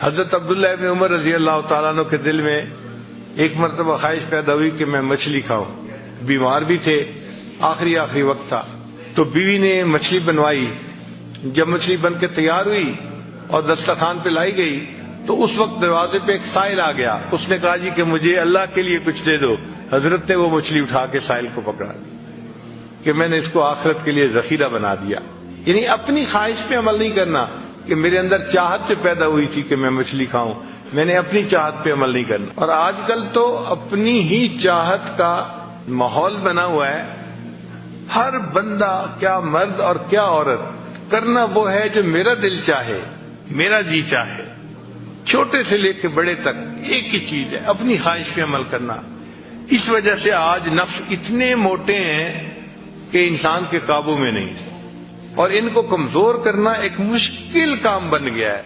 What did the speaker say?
हजरत अब्दुल्लाह इब्न उमर रजी अल्लाह तआला अन्हु के दिल में एक मरतबा ख्वाहिश पैदा हुई कि मैं मछली खाऊं। बीमार भी थे, आखिरी वक्त था। तो बीवी ने मछली बनवाई। जब मछली बन के तैयार हुई और दस्तरखान पे लाई गई तो उस वक्त दरवाजे पे एक साइल आ गया। उसने कहा जी कि मुझे अल्लाह के लिए कुछ दे दो। हजरत ने वो मछली उठा के साइल को पकड़ा दी कि मैंने इसको आखिरत के लिए जखीरा बना दिया। यानी अपनी ख्वाहिश पे अमल नहीं करना कि मेरे अंदर चाहत पे पैदा हुई थी कि मैं मछली खाऊं, मैंने अपनी चाहत पे अमल नहीं करना। और आजकल तो अपनी ही चाहत का माहौल बना हुआ है। हर बंदा, क्या मर्द और क्या औरत, करना वो है जो मेरा दिल चाहे, मेरा जी चाहे। छोटे से लेके बड़े तक एक ही चीज है, अपनी ख्वाहिश पे अमल करना। इस वजह से आज नफ्स इतने मोटे हैं कि इंसान के काबू में नहीं, और इनको कमजोर करना एक मुश्किल काम बन गया है।